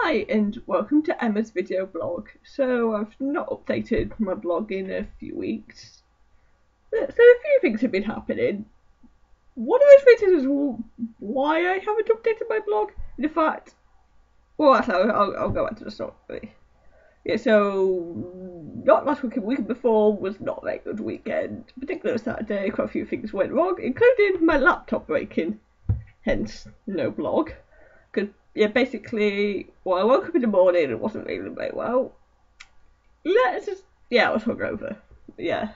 Hi and welcome to Emma's video blog. So I've not updated my blog in a few weeks. So a few things have been happening. One of those things is why I haven't updated my blog. In fact, well actually I'll go back to the story. Yeah, so not last weekend, week before was not a very good weekend. Particularly Saturday, quite a few things went wrong, including my laptop breaking. Hence, no blog. Because yeah, basically, well, I woke up in the morning and it wasn't feeling very well. I was hungover. Yeah.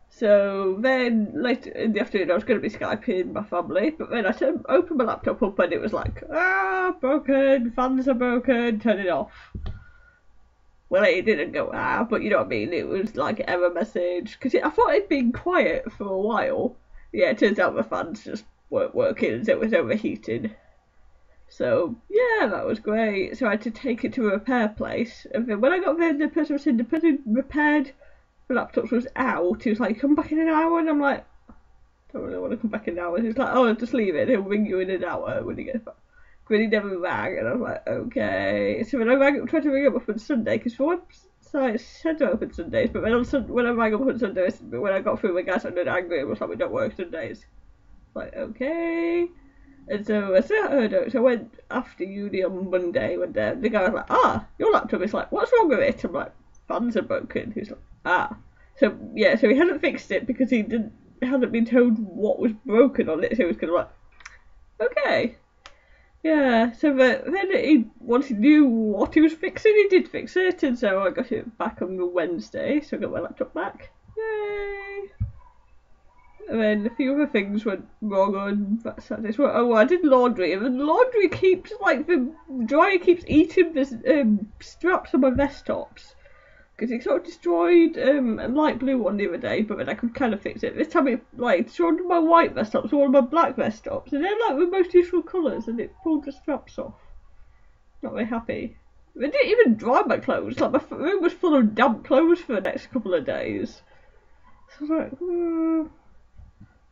So then later in the afternoon, I was going to be Skyping my family, but then I opened my laptop up and it was like, broken, fans are broken, turn it off. Well, it didn't go but you know what I mean. It was like an error message because I thought it'd been quiet for a while. Yeah, it turns out the fans just weren't working and it was overheating. So yeah, that was great. So I had to take it to a repair place, and then when I got there, the person repaired the laptop was out. He was like, "Come back in an hour," and I'm like, "Don't really want to come back in an hour." He's like, "Oh, just leave it. He'll ring you in an hour when he gets back." But he never rang, and I was like, "Okay." So when I tried to ring him up on Sunday, because for website said to open Sundays, but then when I rang up on Sundays, when I got through, the guy sounded angry and was like, "We don't work Sundays." Like, okay. And so I went after uni on Monday when the guy was like, your laptop is like, what's wrong with it? I'm like, fans are broken. He's like, So yeah, so he hadn't fixed it because he hadn't been told what was broken on it, so he was kind of like, okay. Yeah, so then once he knew what he was fixing, he did fix it, and so I got it back on the Wednesday, so I got my laptop back. Yay! And then a few other things went wrong on Saturday. So, I did laundry, and the laundry keeps, the dryer keeps eating the straps on my vest tops. Because it sort of destroyed a light blue one the other day, but then I could kind of fix it. This time it, destroyed my white vest tops, one of my black vest tops, and they're, the most useful colours, and it pulled the straps off. Not very happy. It didn't even dry my clothes. My room was full of damp clothes for the next couple of days. So I was like,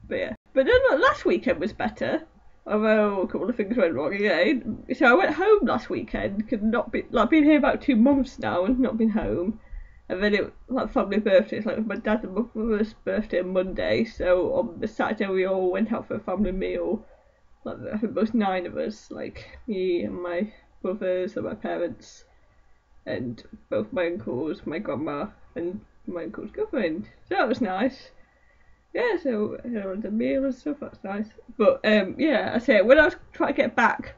But yeah. But then last weekend was better. Although a couple of things went wrong again. So I went home last weekend. Been here about 2 months now and not been home. And then it family birthday. It's my dad and my brother's birthday on Monday. So on the Saturday we all went out for a family meal. I think there was 9 of us. Me and my brothers and my parents. And both my uncles, my grandma and my uncle's girlfriend. So that was nice. Yeah, so the meal and stuff, that's nice. But I say when I was trying to get back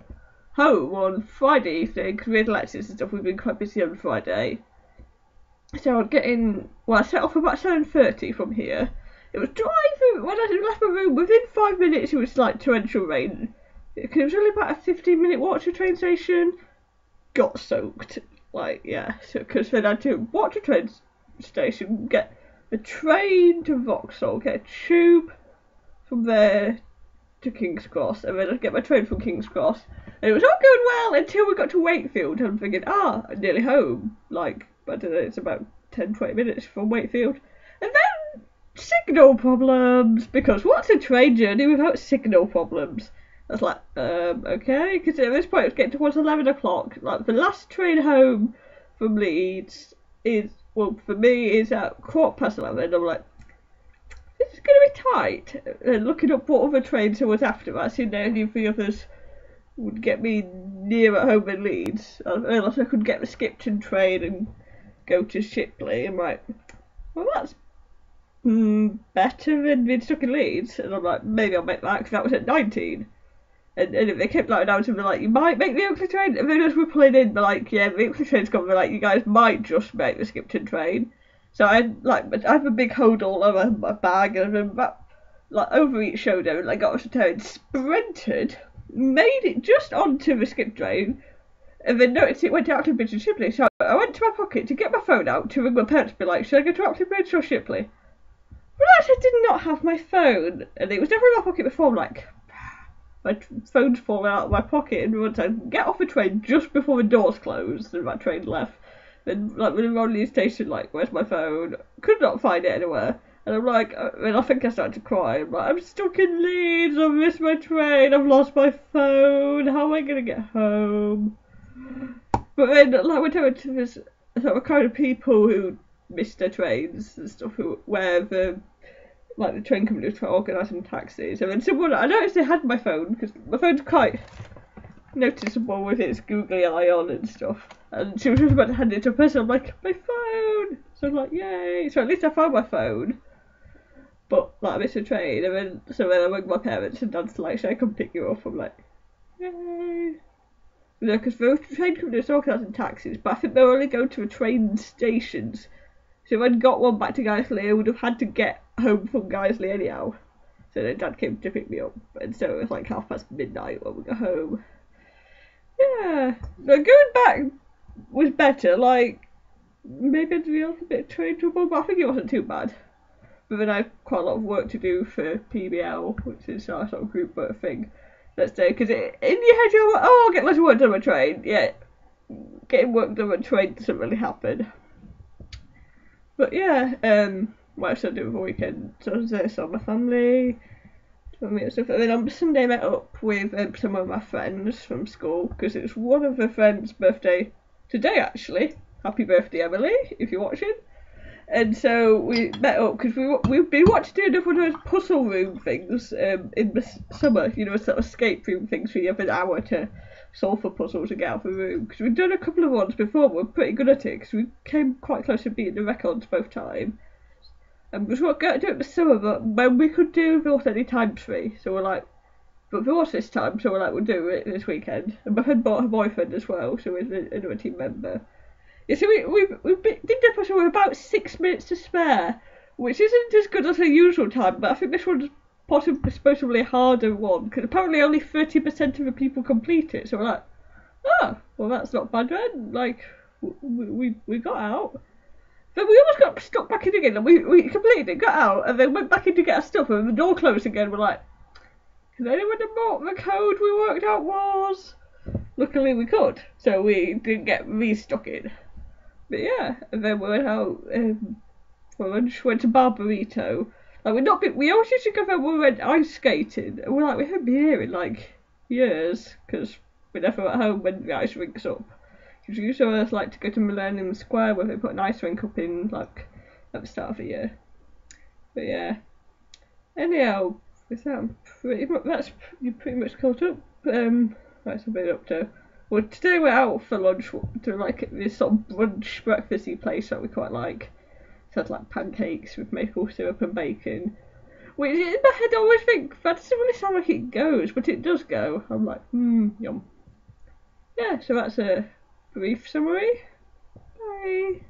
home on Friday evening, because we had lectures and stuff, we've been quite busy on Friday. So I'd get in. Well, I set off about 7:30 from here. It was driving. When I left my room, within 5 minutes, it was torrential rain. Because it was only about a 15-minute walk to the train station. Got soaked. So because then I had to walk to the train station, get a train to Vauxhall, get a tube from there to King's Cross, and then I'd get my train from King's Cross. And it was all going well until we got to Wakefield, and I'm thinking, I'm nearly home. I don't know, it's about 10-20 minutes from Wakefield. And then signal problems, because what's a train journey without signal problems? I was like, okay, because at this point it was getting towards 11 o'clock. The last train home from Leeds is, well, for me, is at 11:15. I'm like, this is going to be tight. And looking up what other trains there was after that, seeing any of the others would get me near at home in Leeds. Unless I could get the Skipton train and go to Shipley. I'm like, well, that's better than being stuck in Leeds. And I'm like, maybe I'll make that, because that was at 19. And if they kept announcing, you might make the Oakley train, and then as we're pulling in, yeah, the Oakley train's gone, you guys might just make the Skipton train. So I have a big hodl over my bag, and then overeat showdown, got off the train, sprinted, made it just onto the skip train, and then noticed it went out to Bridge and Shipley. So I went to my pocket to get my phone out to ring my parents, be like, should I go to Oxley Bridge or Shipley? But I actually did not have my phone, and it was never in my pocket before. I'm my phone's falling out of my pocket, and once I get off the train just before the doors closed and my train left, then when we were on the station, where's my phone? Could not find it anywhere. And I'm and I think I started to cry. I'm stuck in Leeds, I've missed my train, I've lost my phone, how am I going to get home? But then, like, when I went to this sort of kind of people who missed their trains and stuff, where the like the train companies were organising taxis, and then someone, I noticed they had my phone because my phone's quite noticeable with its googly eye on and stuff. And she was just about to hand it to a person. I'm like, my phone! So I'm like, yay! So at least I found my phone. But like I missed a train, and then so when I rang my parents and Dad's like, should I come pick you up? I'm like, yay! You know, because the train companies are organising taxis, but I think they're only going to the train stations. So if I'd got one back to Guiseley, I would have had to get home from Guiseley anyhow. So then Dad came to pick me up, and so it was like midnight when we got home. Yeah, no, going back was better. Like, maybe I'd be a little bit of train trouble, but I think it wasn't too bad. But then I had quite a lot of work to do for PBL, which is our sort of group work thing. Let's say, because in your head you're like, oh, I'll get loads of work done on a train. Yeah, getting work done on a train doesn't really happen. But yeah, what else did I do over the weekend? So I was there, saw my family. And then on Sunday I met up with some of my friends from school because it's one of the friends' birthday today actually. Happy birthday, Emily, if you're watching. And so we met up because we've been wanting to do another one of those puzzle room things in the summer, you know, sort of escape room things where you have an hour to solve a puzzle to get out of the room. Because we've done a couple of ones before, we're pretty good at it because we came quite close to beating the records both times. And we were going to do it in the summer, but when we could do there was any time free, so we're like, but there was this time, so we're like, we'll do it this weekend. And my friend bought her boyfriend as well, so he's another team member. Yeah, so we did the puzzle with about 6 minutes to spare, which isn't as good as our usual time, but I think this one's possibly supposed to be a harder one, because apparently only 30% of the people complete it, so we're like, oh, well that's not bad then, like, we got out. But we almost got stuck back in again, and we completed it, got out, and then went back in to get our stuff, and the door closed again. We're like, can anyone know what the code we worked out was? Luckily we could, so we didn't get re-stuck in. But yeah, and then we went out for lunch, went to Barburrito. Like we always used to go there when we went ice skating, and we're like, we haven't been here in like years, because we're never at home when the ice rink's up. Because we used to always like to go to Millennium Square where they put an ice rink up in like at the start of the year. But yeah. Anyhow, with that, you pretty much caught up. That's a bit up to. Well, today we're out for lunch to like this sort of brunch breakfasty place that we quite like. It has like pancakes with maple syrup and bacon. Which in my head I always think that doesn't really sound like it goes, but it does go. I'm like, yum. Yeah, so that's a brief summary. Bye.